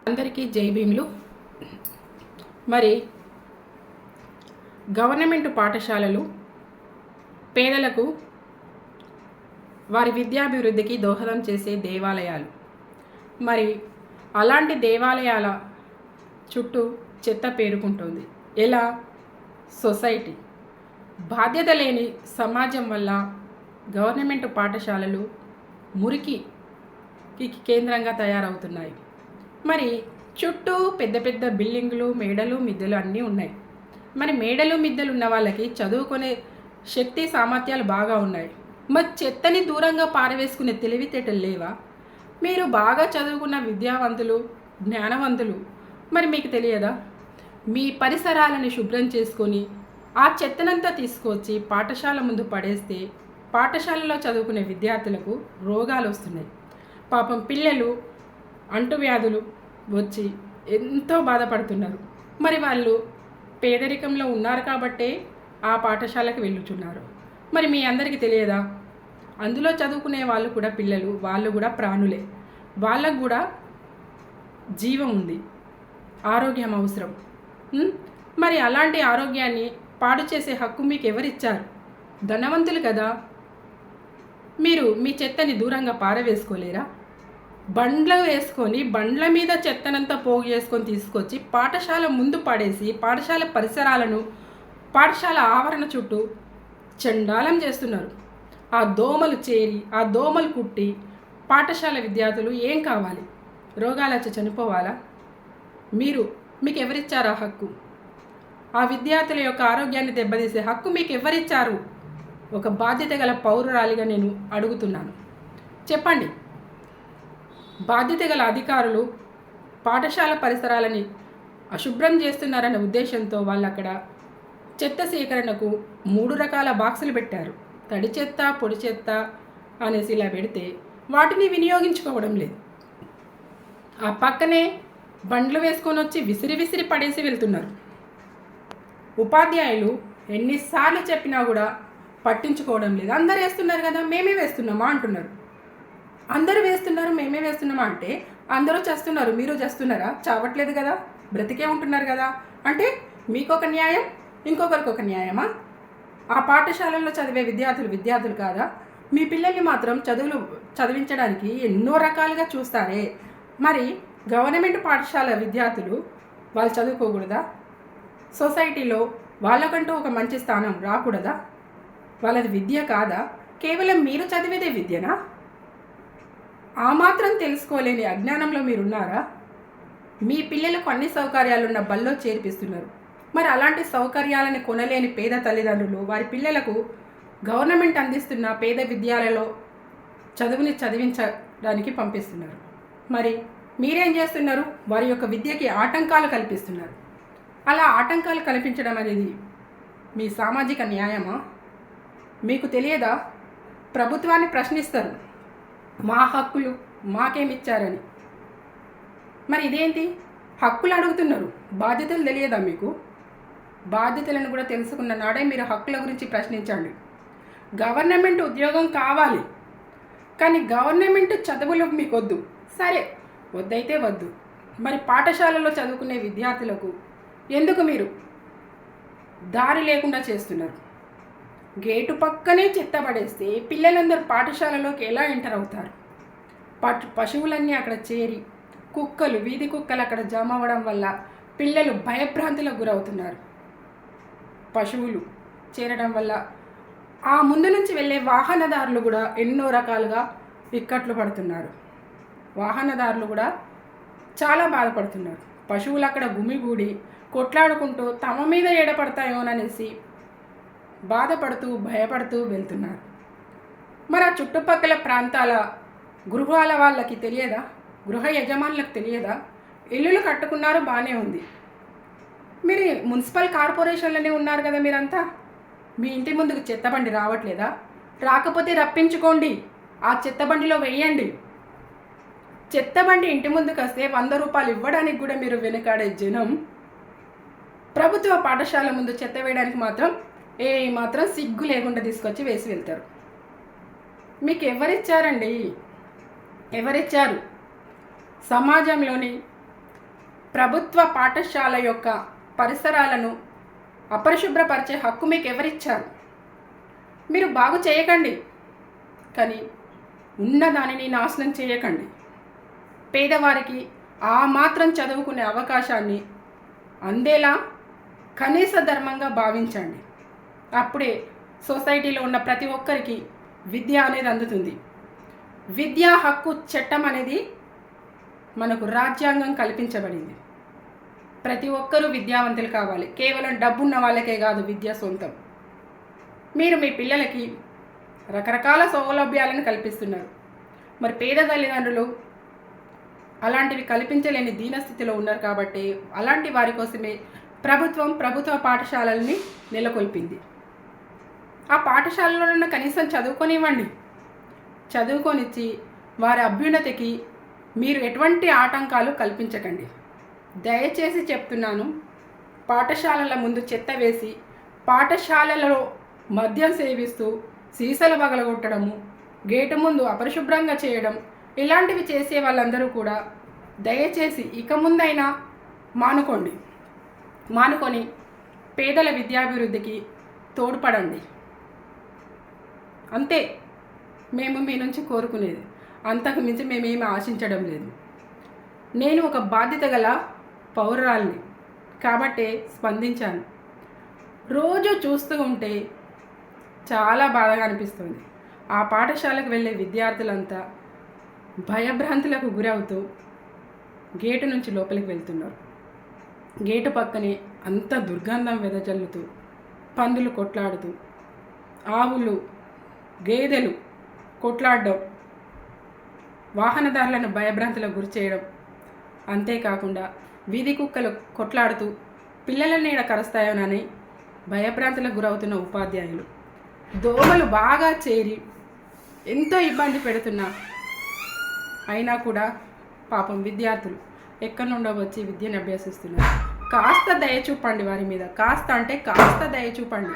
అందరికీ జై భీములు. మరి గవర్నమెంట్ పాఠశాలలు పేదలకు వారి విద్యాభివృద్ధికి దోహదం చేసే దేవాలయాలు. మరి అలాంటి దేవాలయాల చుట్టూ చెత్త పేరుకుంటుంది. ఎలా? సొసైటీ బాధ్యత లేని సమాజం వల్ల గవర్నమెంట్ పాఠశాలలు మురికి కేంద్రంగా తయారవుతున్నాయి. మరి చుట్టూ పెద్ద పెద్ద బిల్డింగులు, మేడలు, మిద్దెలు అన్నీ ఉన్నాయి. మరి మేడలు, మిద్దెలు ఉన్న వాళ్ళకి చదువుకునే శక్తి సామర్థ్యాలు బాగా ఉన్నాయి. మరి చెత్తని దూరంగా పారవేసుకునే తెలివితేటలు లేవా? మీరు బాగా చదువుకున్న విద్యావంతులు, జ్ఞానవంతులు, మరి మీకు తెలియదా? మీ పరిసరాలను శుభ్రం చేసుకొని ఆ చెత్తనంతా తీసుకొచ్చి పాఠశాల ముందు పడేస్తే పాఠశాలలో చదువుకునే విద్యార్థులకు రోగాలు వస్తున్నాయి. పాపం పిల్లలు అంటువ్యాధులు వచ్చి ఎంతో బాధపడుతున్నారు. మరి వాళ్ళు పేదరికంలో ఉన్నారు కాబట్టే ఆ పాఠశాలకు వెళ్ళుచున్నారు. మరి మీ అందరికీ తెలియదా? అందులో చదువుకునే వాళ్ళు కూడా పిల్లలు, వాళ్ళు కూడా ప్రాణులే. వాళ్ళకు కూడా జీవం ఉంది, ఆరోగ్యం అవసరం. మరి అలాంటి ఆరోగ్యాన్ని పాడు చేసే హక్కు మీకు ఎవరిచ్చారు? ధనవంతులు కదా. మీరు మీ చెత్తని దూరంగా పారవేసుకోలేరా? బండ్లు వేసుకొని బండ్ల మీద చెత్తనంతా పోగు చేసుకొని తీసుకొచ్చి పాఠశాల ముందు పడేసి పాఠశాల పరిసరాలను, పాఠశాల ఆవరణ చుట్టూ చండాలం చేస్తున్నారు. ఆ దోమలు చేరి, ఆ దోమలు కుట్టి పాఠశాల విద్యార్థులు ఏం కావాలి? రోగాలు వచ్చి చనిపోవాలా? మీకు ఎవరిచ్చారు ఆ హక్కు? ఆ విద్యార్థుల యొక్క ఆరోగ్యాన్ని దెబ్బతీసే హక్కు మీకు ఎవరిచ్చారు? ఒక బాధ్యత గల పౌరురాలిగా నేను అడుగుతున్నాను, చెప్పండి. బాధ్యత గల అధికారులు పాఠశాల పరిసరాలని అశుభ్రం చేస్తున్నారన్న ఉద్దేశంతో వాళ్ళు అక్కడ చెత్త సేకరణకు 3 రకాల బాక్సులు పెట్టారు. తడి చెత్త, పొడి చెత్త అనేసి ఇలా పెడితే వాటిని వినియోగించుకోవడం లేదు. ఆ పక్కనే బండ్లు వేసుకొని వచ్చి విసిరి పడేసి వెళ్తున్నారు. ఉపాధ్యాయులు ఎన్నిసార్లు చెప్పినా కూడా పట్టించుకోవడం లేదు. అందరు వేస్తున్నారు కదా, మేమే వేస్తున్నామా అంటున్నారు. అందరూ వేస్తున్నారు, మేమే వేస్తున్నామా అంటే అందరూ చేస్తున్నారు, మీరు చేస్తున్నారా? చావట్లేదు కదా, బ్రతికే ఉంటున్నారు కదా. అంటే మీకొక న్యాయం, ఇంకొకరికి ఒక న్యాయమా? ఆ పాఠశాలల్లో చదివే విద్యార్థులు కాదా? మీ పిల్లల్ని మాత్రం చదివించడానికి ఎన్నో రకాలుగా చూస్తారే. మరి గవర్నమెంట్ పాఠశాల విద్యార్థులు వాళ్ళు చదువుకోకూడదా? సొసైటీలో వాళ్ళకంటూ ఒక మంచి స్థానం రాకూడదా? వాళ్ళది విద్య కాదా? కేవలం మీరు చదివేదే విద్యనా? ఆ మాత్రం తెలుసుకోలేని అజ్ఞానంలో మీరున్నారా? మీ పిల్లలకు అన్ని సౌకర్యాలున్న బల్లో చేర్పిస్తున్నారు. మరి అలాంటి సౌకర్యాలను కొనలేని పేద తల్లిదండ్రులు వారి పిల్లలకు గవర్నమెంట్ అందిస్తున్న పేద విద్యాలయంలో చదివించడానికి పంపిస్తున్నారు. మరి మీరేం చేస్తున్నారు? వారి యొక్క విద్యకి ఆటంకాలు కల్పిస్తున్నారు. అలా ఆటంకాలు కల్పించడం అనేది మీ సామాజిక న్యాయమా? మీకు తెలియదా? ప్రభుత్వాన్ని ప్రశ్నిస్తారు, మా హక్కులు మాకేమిచ్చారని. మరి ఇదేంటి? హక్కులు అడుగుతున్నారు, బాధ్యతలు తెలియదా మీకు? బాధ్యతలను కూడా తెలుసుకున్న నాడే మీరు హక్కుల గురించి ప్రశ్నించండి. గవర్నమెంట్ ఉద్యోగం కావాలి, కానీ గవర్నమెంట్ చదువులు మీకు వద్దు. సరే, వద్దయితే వద్దు. మరి పాఠశాలలో చదువుకునే విద్యార్థులకు ఎందుకు మీరు దారి లేకుండా చేస్తున్నారు? గేటు పక్కనే చెత్త పడేస్తే పిల్లలందరూ పాఠశాలలోకి ఎలా ఎంటర్ అవుతారు? పశువులన్నీ అక్కడ చేరి, కుక్కలు, వీధి కుక్కలు అక్కడ జమ అవ్వడం వల్ల పిల్లలు భయభ్రాంతులకు గురవుతున్నారు. పశువులు చేరడం వల్ల ఆ ముందు నుంచి వెళ్ళే వాహనదారులు కూడా ఎన్నో రకాలుగా ఇక్కట్లు పడుతున్నారు. వాహనదారులు కూడా చాలా బాధపడుతున్నారు. పశువులు అక్కడ గుమిగూడి కొట్లాడుకుంటూ తమ మీద ఏడపడతాయోననేసి బాధపడుతూ భయపడుతూ వెళ్తున్నారు. మరి ఆ చుట్టుపక్కల ప్రాంతాల గృహాల వాళ్ళకి తెలియదా? గృహ యజమానులకు తెలియదా? ఇల్లులు కట్టుకున్నారు, బాగానే ఉంది. మీరు మున్సిపల్ కార్పొరేషన్లోనే ఉన్నారు కదా మీరంతా. మీ ఇంటి ముందుకు చెత్తబండి రావట్లేదా? రాకపోతే రప్పించుకోండి, ఆ చెత్తబండిలో వేయండి. చెత్తబండి ఇంటి ముందుకు వస్తే 100 రూపాయలు ఇవ్వడానికి కూడా మీరు వెనకాడే జనం ప్రభుత్వ పాఠశాల ముందు చెత్త వేయడానికి మాత్రం సిగ్గు లేకుండా తీసుకొచ్చి వేసి వెళ్తారు. మీకు ఎవరిచ్చారండి? ఎవరిచ్చారు? సమాజంలోని ప్రభుత్వ పాఠశాల యొక్క పరిసరాలను అపరిశుభ్రపరిచే హక్కు మీకు ఎవరిచ్చారు? మీరు బాగు చేయకండి, కానీ ఉన్న దానిని నాశనం చేయకండి. పేదవారికి ఆ మాత్రం చదువుకునే అవకాశాన్ని అందేలా కనీస ధర్మంగా భావించండి. అప్పుడే సొసైటీలో ఉన్న ప్రతి ఒక్కరికి విద్య అనేది అందుతుంది. విద్యా హక్కు చట్టం అనేది మనకు రాజ్యాంగం కల్పించబడింది. ప్రతి ఒక్కరూ విద్యావంతులు కావాలి. కేవలం డబ్బున్న వాళ్ళకే కాదు విద్య సొంతం. మీరు మీ పిల్లలకి రకరకాల సౌలభ్యాలను కల్పిస్తున్నారు. మరి పేద తల్లిదండ్రులు అలాంటివి కల్పించలేని దీనస్థితిలో ఉన్నారు కాబట్టి అలాంటి వారి కోసమే ప్రభుత్వ పాఠశాలల్ని నెలకొల్పింది. ఆ పాఠశాలలో కనీసం చదువుకొనివ్వండి. చదువుకొనిచ్చి వారి అభ్యున్నతికి మీరు ఎటువంటి ఆటంకాలు కల్పించకండి. దయచేసి చెప్తున్నాను, పాఠశాలల ముందు చెత్త వేసి పాఠశాలలో మద్యం సేవిస్తూ సీసాలు పగలగొట్టడము, గేటు ముందు అపరిశుభ్రంగా చేయడం, ఇలాంటివి చేసే వాళ్ళందరూ కూడా దయచేసి ఇక ముందైనా మానుకొని పేదల విద్యాభివృద్ధికి తోడ్పడండి. అంతే మేము మీ నుంచి కోరుకునేది. అంతకు మించి మేమేమి ఆశించడం లేదు. నేను ఒక బాధ్యత గల పౌరురాల్ని కాబట్టే స్పందించాను. రోజు చూస్తూ ఉంటే చాలా బాధగా అనిపిస్తుంది. ఆ పాఠశాలకు వెళ్ళే విద్యార్థులంతా భయభ్రాంతులకు గురవుతూ గేటు నుంచి లోపలికి వెళ్తున్నారు. గేటు పక్కనే అంత దుర్గంధం వెదజల్లుతూ, పందులు కొట్లాడుతూ, ఆవులు గేదెలు కొట్లాడడం, వాహనదారులను భయభ్రాంతులకు గురి చేయడం, అంతేకాకుండా వీధి కుక్కలు కొట్లాడుతూ పిల్లల నీడ కరుస్తాయోనని భయభ్రాంతులకు గురవుతున్న ఉపాధ్యాయులు, దోమలు బాగా చేరి ఎంతో ఇబ్బంది పెడుతున్నా అయినా కూడా పాపం విద్యార్థులు ఎక్కడి నుండో వచ్చి విద్యను అభ్యసిస్తున్నారు. కాస్త దయ చూపండి వారి మీద, కాస్త అంటే కాస్త దయ చూపండి.